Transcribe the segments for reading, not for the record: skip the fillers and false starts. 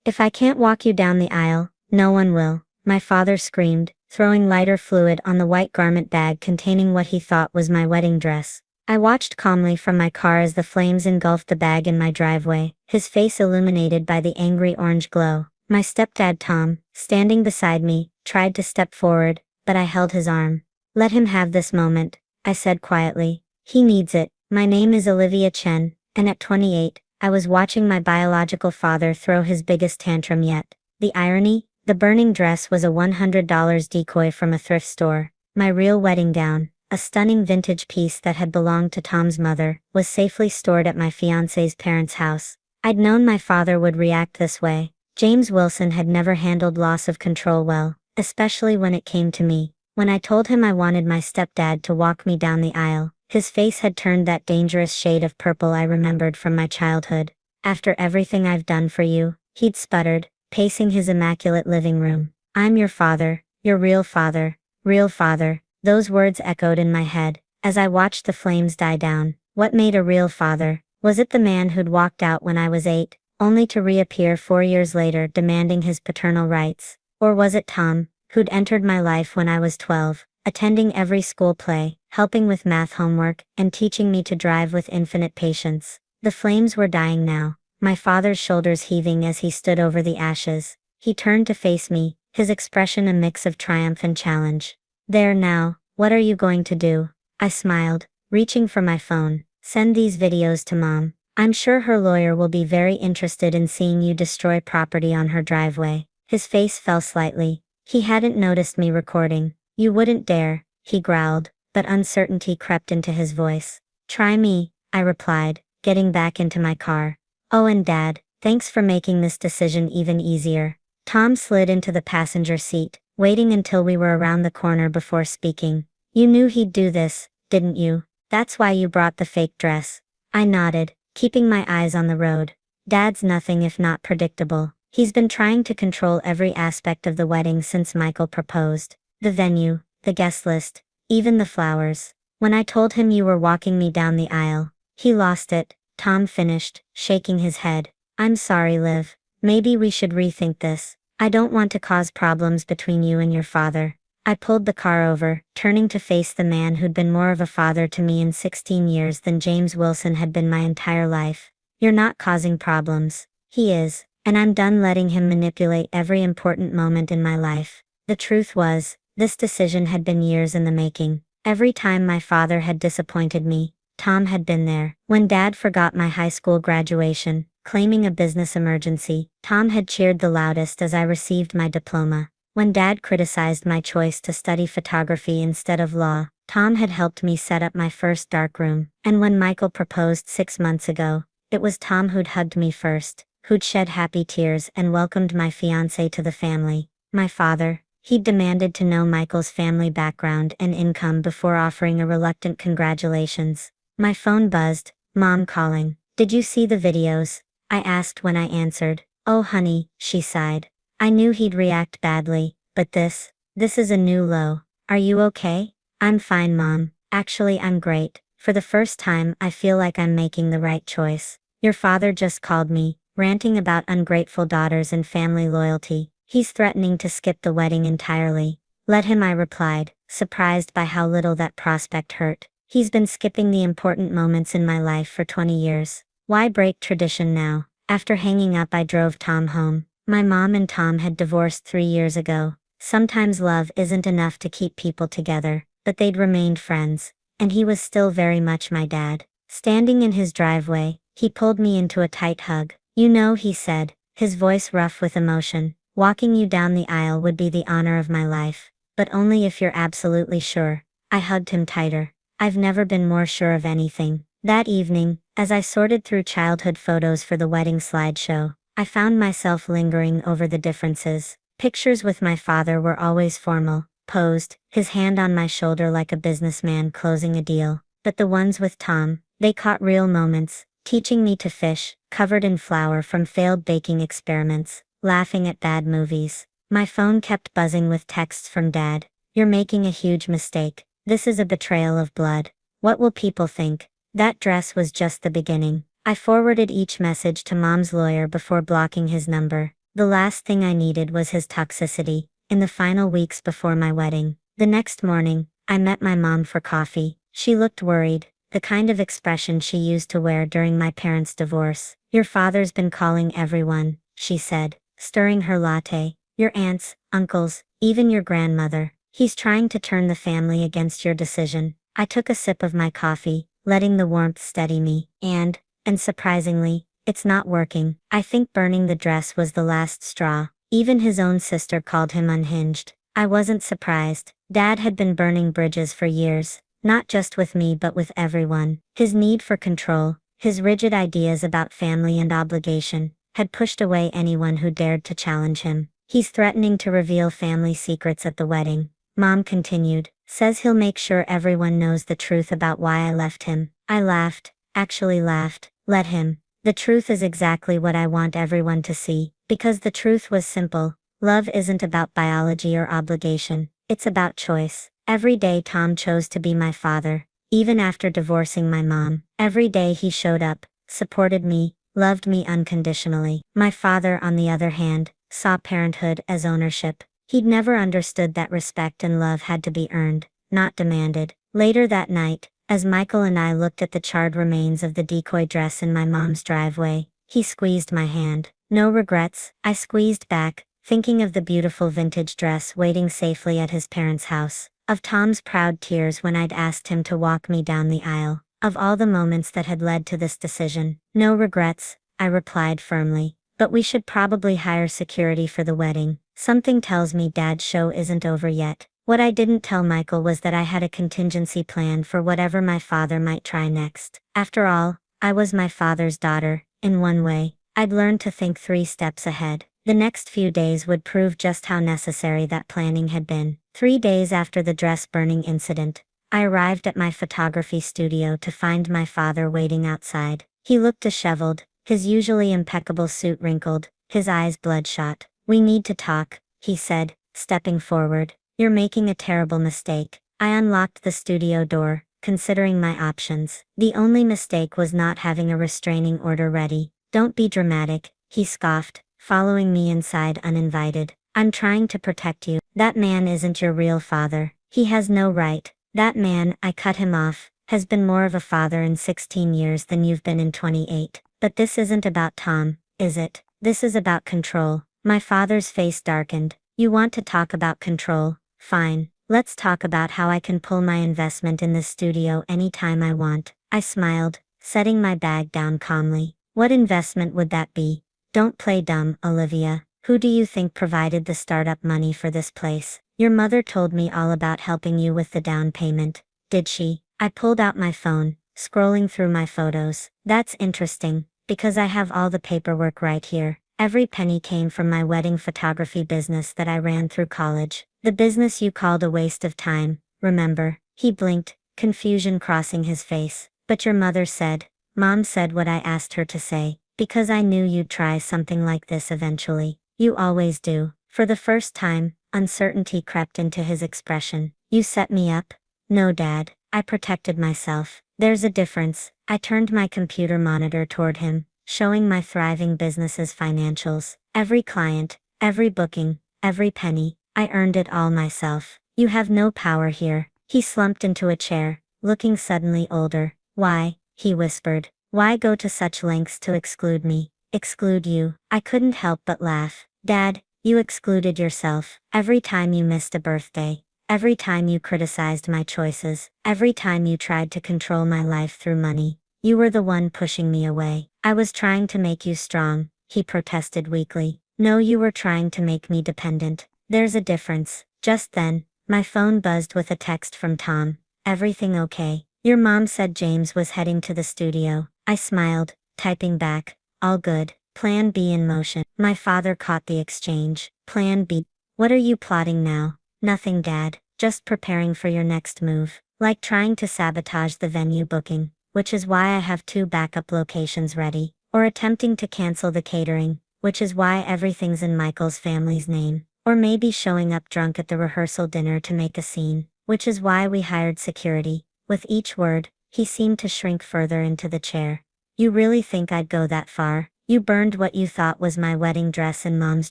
If I can't walk you down the aisle, no one will, my father screamed, throwing lighter fluid on the white garment bag containing what he thought was my wedding dress. I watched calmly from my car as the flames engulfed the bag in my driveway, his face illuminated by the angry orange glow. My stepdad Tom, standing beside me, tried to step forward, but I held his arm. Let him have this moment, I said quietly. He needs it. My name is Olivia Chen, and at 28, I was watching my biological father throw his biggest tantrum yet. The irony? The burning dress was a $100 decoy from a thrift store. My real wedding gown, a stunning vintage piece that had belonged to Tom's mother, was safely stored at my fiancé's parents' house. I'd known my father would react this way. James Wilson had never handled loss of control well, especially when it came to me. When I told him I wanted my stepdad to walk me down the aisle, his face had turned that dangerous shade of purple I remembered from my childhood. After everything I've done for you, he'd sputtered, pacing his immaculate living room. I'm your father, your real father, real father. Those words echoed in my head, as I watched the flames die down. What made a real father? Was it the man who'd walked out when I was 8, only to reappear 4 years later demanding his paternal rights? Or was it Tom, who'd entered my life when I was 12, attending every school play, helping with math homework, and teaching me to drive with infinite patience? The flames were dying now, my father's shoulders heaving as he stood over the ashes. He turned to face me, his expression a mix of triumph and challenge. There now, what are you going to do? I smiled, reaching for my phone. Send these videos to Mom. I'm sure her lawyer will be very interested in seeing you destroy property on her driveway. His face fell slightly. He hadn't noticed me recording. You wouldn't dare, he growled, but uncertainty crept into his voice. Try me, I replied, getting back into my car. Oh, and Dad, thanks for making this decision even easier. Tom slid into the passenger seat, waiting until we were around the corner before speaking. You knew he'd do this, didn't you? That's why you brought the fake dress. I nodded, keeping my eyes on the road. Dad's nothing if not predictable. He's been trying to control every aspect of the wedding since Michael proposed. The venue, the guest list, even the flowers. When I told him you were walking me down the aisle, he lost it, Tom finished, shaking his head. I'm sorry, Liv. Maybe we should rethink this. I don't want to cause problems between you and your father. I pulled the car over, turning to face the man who'd been more of a father to me in 16 years than James Wilson had been my entire life. You're not causing problems. He is, and I'm done letting him manipulate every important moment in my life. The truth was, this decision had been years in the making. Every time my father had disappointed me, Tom had been there. When Dad forgot my high school graduation, claiming a business emergency, Tom had cheered the loudest as I received my diploma. When Dad criticized my choice to study photography instead of law, Tom had helped me set up my first darkroom. And when Michael proposed 6 months ago, it was Tom who'd hugged me first, who'd shed happy tears and welcomed my fiancé to the family. My father, he'd demanded to know Michael's family background and income before offering a reluctant congratulations. My phone buzzed, Mom calling. Did you see the videos? I asked when I answered. Oh honey, she sighed. I knew he'd react badly, but this is a new low. Are you okay? I'm fine, Mom. Actually, I'm great. For the first time, I feel like I'm making the right choice. Your father just called me, ranting about ungrateful daughters and family loyalty. He's threatening to skip the wedding entirely. Let him, I replied, surprised by how little that prospect hurt. He's been skipping the important moments in my life for 20 years. Why break tradition now? After hanging up, I drove Tom home. My mom and Tom had divorced 3 years ago. Sometimes love isn't enough to keep people together, but they'd remained friends, and he was still very much my dad. Standing in his driveway, he pulled me into a tight hug. You know, he said, his voice rough with emotion, walking you down the aisle would be the honor of my life, but only if you're absolutely sure. I hugged him tighter. I've never been more sure of anything. That evening, as I sorted through childhood photos for the wedding slideshow, I found myself lingering over the differences. Pictures with my father were always formal, posed, his hand on my shoulder like a businessman closing a deal. But the ones with Tom, they caught real moments, teaching me to fish, covered in flour from failed baking experiments, laughing at bad movies. My phone kept buzzing with texts from Dad. You're making a huge mistake. This is a betrayal of blood. What will people think? That dress was just the beginning. I forwarded each message to Mom's lawyer before blocking his number. The last thing I needed was his toxicity. In the final weeks before my wedding, the next morning, I met my mom for coffee. She looked worried, the kind of expression she used to wear during my parents' divorce. "Your father's been calling everyone," she said, stirring her latte. "Your aunts, uncles, even your grandmother. He's trying to turn the family against your decision." I took a sip of my coffee, letting the warmth steady me. And surprisingly, it's not working. I think burning the dress was the last straw. Even his own sister called him unhinged. I wasn't surprised. Dad had been burning bridges for years, not just with me but with everyone. His need for control, his rigid ideas about family and obligation, had pushed away anyone who dared to challenge him. "He's threatening to reveal family secrets at the wedding," Mom continued. "Says he'll make sure everyone knows the truth about why I left him." I laughed, actually laughed. Let him. The truth is exactly what I want everyone to see, because the truth was simple. Love isn't about biology or obligation, it's about choice. Every day Tom chose to be my father, even after divorcing my mom. Every day he showed up, supported me, loved me unconditionally. My father, on the other hand, saw parenthood as ownership. He'd never understood that respect and love had to be earned, not demanded. Later that night, as Michael and I looked at the charred remains of the decoy dress in my mom's driveway, he squeezed my hand. "No regrets," I squeezed back, thinking of the beautiful vintage dress waiting safely at his parents' house, of Tom's proud tears when I'd asked him to walk me down the aisle, of all the moments that had led to this decision. "No regrets," I replied firmly, "but we should probably hire security for the wedding. Something tells me Dad's show isn't over yet." What I didn't tell Michael was that I had a contingency plan for whatever my father might try next. After all, I was my father's daughter. In one way, I'd learned to think 3 steps ahead. The next few days would prove just how necessary that planning had been. 3 days after the dress burning incident, I arrived at my photography studio to find my father waiting outside. He looked disheveled, his usually impeccable suit wrinkled, his eyes bloodshot. "We need to talk," he said, stepping forward. "You're making a terrible mistake." I unlocked the studio door, considering my options. The only mistake was not having a restraining order ready. "Don't be dramatic," he scoffed, following me inside uninvited. "I'm trying to protect you. That man isn't your real father. He has no right." "That man," I cut him off, "has been more of a father in 16 years than you've been in 28. But this isn't about Tom, is it? This is about control." My father's face darkened. "You want to talk about control? Fine, let's talk about how I can pull my investment in this studio anytime I want." I smiled, setting my bag down calmly. "What investment would that be?" "Don't play dumb, Olivia. Who do you think provided the startup money for this place?" "Your mother told me all about helping you with the down payment." "Did she?" I pulled out my phone, scrolling through my photos. "That's interesting, because I have all the paperwork right here. Every penny came from my wedding photography business that I ran through college. The business you called a waste of time, remember?" He blinked, confusion crossing his face. "But your mother said." "Mom said what I asked her to say, because I knew you'd try something like this eventually. You always do." For the first time, uncertainty crept into his expression. "You set me up?" "No, Dad, I protected myself." "There's a difference." I turned my computer monitor toward him, showing my thriving business's financials. Every client, every booking, every penny, I earned it all myself. "You have no power here." He slumped into a chair, looking suddenly older. "Why?" he whispered. "Why go to such lengths to exclude me?" "Exclude you?" I couldn't help but laugh. "Dad, you excluded yourself. Every time you missed a birthday. Every time you criticized my choices. Every time you tried to control my life through money. You were the one pushing me away." "I was trying to make you strong," he protested weakly. "No, you were trying to make me dependent. There's a difference." Just then, my phone buzzed with a text from Tom. "Everything okay? Your mom said James was heading to the studio." I smiled, typing back, "All good. Plan B in motion." My father caught the exchange. "Plan B? What are you plotting now?" "Nothing, Dad. Just preparing for your next move. Like trying to sabotage the venue booking, which is why I have 2 backup locations ready. Or attempting to cancel the catering, which is why everything's in Michael's family's name. Or maybe showing up drunk at the rehearsal dinner to make a scene, which is why we hired security." With each word, he seemed to shrink further into the chair. "You really think I'd go that far?" You burned what you thought was my wedding dress in Mom's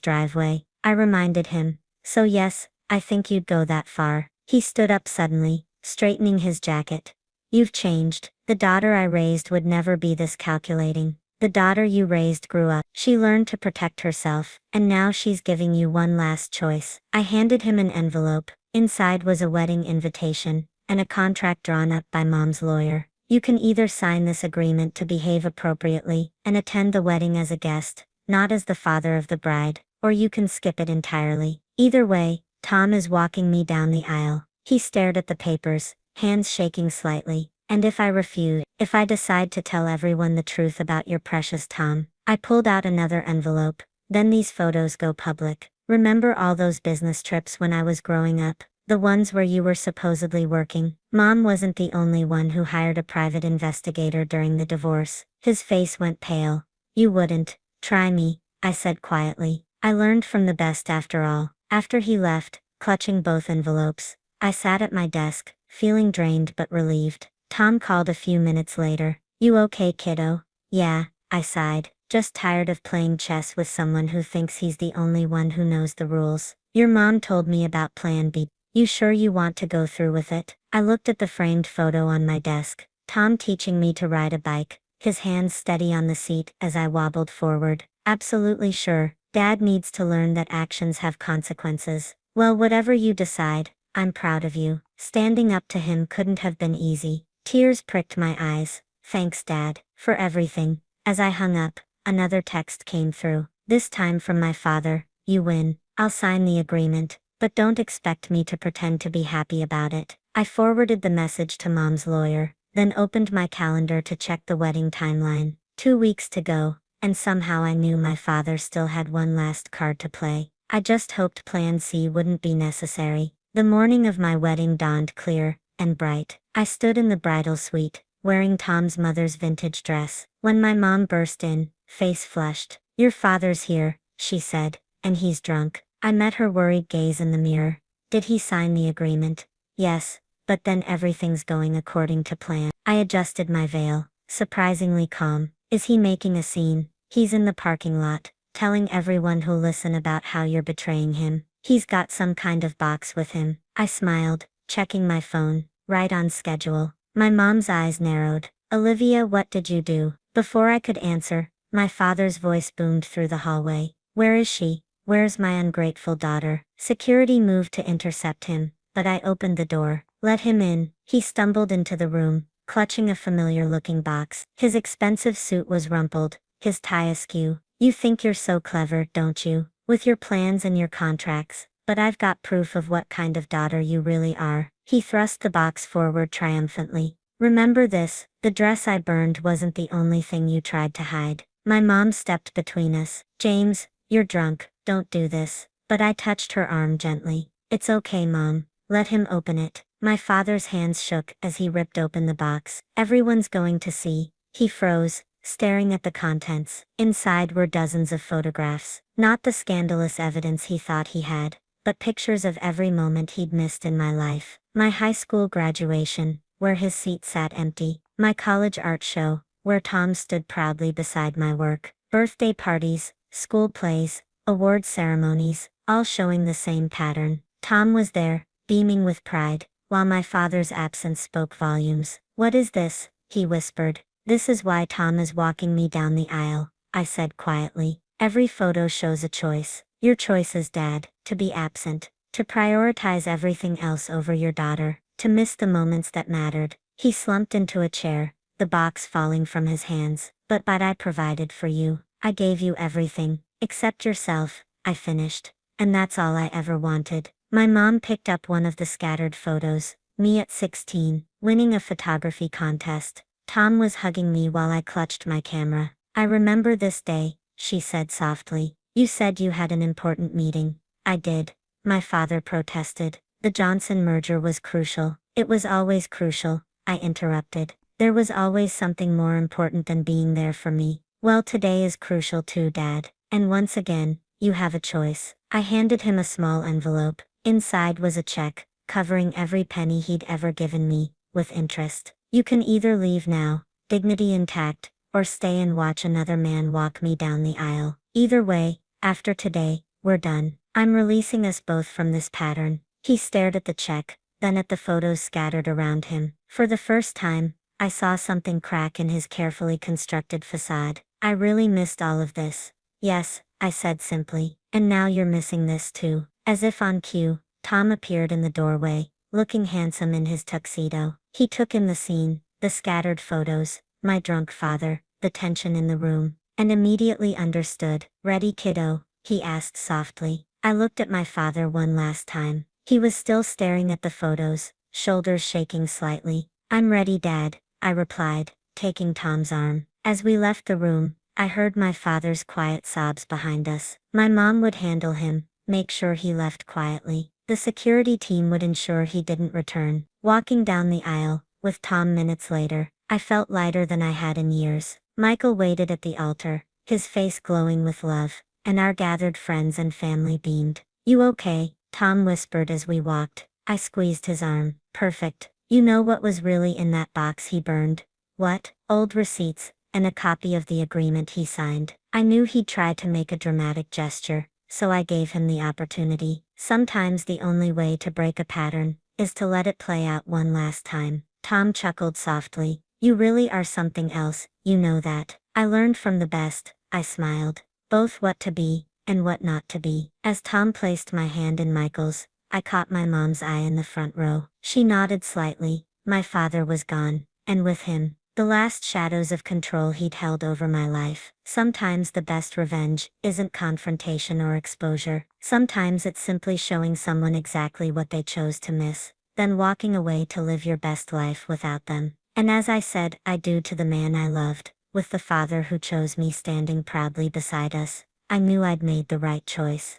driveway, I reminded him. So yes, I think you'd go that far. He stood up suddenly, straightening his jacket. You've changed. The daughter I raised would never be this calculating. The daughter you raised grew up. She learned to protect herself, and now she's giving you one last choice. I handed him an envelope. Inside was a wedding invitation, and a contract drawn up by Mom's lawyer. You can either sign this agreement to behave appropriately and attend the wedding as a guest, not as the father of the bride, or you can skip it entirely. Either way, Tom is walking me down the aisle. He stared at the papers, hands shaking slightly. And if I refuse, if I decide to tell everyone the truth about your precious Tom, I pulled out another envelope. Then these photos go public. Remember all those business trips when I was growing up? The ones where you were supposedly working? Mom wasn't the only one who hired a private investigator during the divorce. His face went pale. You wouldn't try me, I said quietly. I learned from the best after all. After he left, clutching both envelopes, I sat at my desk, feeling drained but relieved. Tom called a few minutes later. You okay, kiddo? Yeah, I sighed, just tired of playing chess with someone who thinks he's the only one who knows the rules. Your mom told me about Plan B. You sure you want to go through with it? I looked at the framed photo on my desk. Tom teaching me to ride a bike, his hands steady on the seat as I wobbled forward. Absolutely sure. Dad needs to learn that actions have consequences. Well, whatever you decide, I'm proud of you. Standing up to him couldn't have been easy. Tears pricked my eyes. Thanks, Dad, for everything. As I hung up, another text came through. This time from my father. You win. I'll sign the agreement, but don't expect me to pretend to be happy about it. I forwarded the message to Mom's lawyer, then opened my calendar to check the wedding timeline. 2 weeks to go, and somehow I knew my father still had one last card to play. I just hoped Plan C wouldn't be necessary. The morning of my wedding dawned clear and bright. I stood in the bridal suite, wearing Tom's mother's vintage dress, when my mom burst in, face flushed. Your father's here, she said, and he's drunk. I met her worried gaze in the mirror. Did he sign the agreement? Yes, but then everything's going according to plan. I adjusted my veil, surprisingly calm. Is he making a scene? He's in the parking lot, telling everyone who'll listen about how you're betraying him. He's got some kind of box with him. I smiled, checking my phone. Right on schedule. My mom's eyes narrowed. Olivia, what did you do? Before I could answer, my father's voice boomed through the hallway. Where is she? Where's my ungrateful daughter? Security moved to intercept him, but I opened the door. Let him in. He stumbled into the room, clutching a familiar-looking box. His expensive suit was rumpled, his tie askew. You think you're so clever, don't you? With your plans and your contracts. But I've got proof of what kind of daughter you really are. He thrust the box forward triumphantly. Remember this, the dress I burned wasn't the only thing you tried to hide. My mom stepped between us. James, you're drunk, don't do this. But I touched her arm gently. It's okay, Mom. Let him open it. My father's hands shook as he ripped open the box. Everyone's going to see. He froze, staring at the contents. Inside were dozens of photographs. Not the scandalous evidence he thought he had, but pictures of every moment he'd missed in my life. My high school graduation, where his seat sat empty. My college art show, where Tom stood proudly beside my work. Birthday parties, school plays, award ceremonies, all showing the same pattern. Tom was there, beaming with pride, while my father's absence spoke volumes. What is this? He whispered. This is why Tom is walking me down the aisle, I said quietly. Every photo shows a choice. Your choice is, Dad, to be absent, to prioritize everything else over your daughter, to miss the moments that mattered. He slumped into a chair, the box falling from his hands. But I provided for you. I gave you everything, except yourself, I finished. And that's all I ever wanted. My mom picked up one of the scattered photos, me at 16, winning a photography contest. Tom was hugging me while I clutched my camera. I remember this day, she said softly. You said you had an important meeting. I did. My father protested. The Johnson merger was crucial. It was always crucial, I interrupted. There was always something more important than being there for me. Well, today is crucial too, Dad. And once again, you have a choice. I handed him a small envelope. Inside was a check, covering every penny he'd ever given me, with interest. You can either leave now, dignity intact, or stay and watch another man walk me down the aisle. Either way, after today, we're done. I'm releasing us both from this pattern. He stared at the check, then at the photos scattered around him. For the first time, I saw something crack in his carefully constructed facade. I really missed all of this. Yes, I said simply. And now you're missing this too. As if on cue, Tom appeared in the doorway, looking handsome in his tuxedo. He took in the scene, the scattered photos, my drunk father, the tension in the room, and immediately understood. Ready, kiddo? He asked softly. I looked at my father one last time. He was still staring at the photos, shoulders shaking slightly. I'm ready, Dad, I replied, taking Tom's arm. As we left the room, I heard my father's quiet sobs behind us. My mom would handle him, make sure he left quietly. The security team would ensure he didn't return. Walking down the aisle, with Tom minutes later, I felt lighter than I had in years. Michael waited at the altar, his face glowing with love, and our gathered friends and family beamed. You okay? Tom whispered as we walked. I squeezed his arm. Perfect. You know what was really in that box he burned? What? Old receipts, and a copy of the agreement he signed. I knew he'd try to make a dramatic gesture, so I gave him the opportunity. Sometimes the only way to break a pattern is to let it play out one last time. Tom chuckled softly. You really are something else, you know that. I learned from the best, I smiled. Both what to be, and what not to be. As Tom placed my hand in Michael's, I caught my mom's eye in the front row. She nodded slightly. My father was gone, and with him, the last shadows of control he'd held over my life. Sometimes the best revenge isn't confrontation or exposure. Sometimes it's simply showing someone exactly what they chose to miss, then walking away to live your best life without them. And as I said I do to the man I loved, with the father who chose me standing proudly beside us, I knew I'd made the right choice.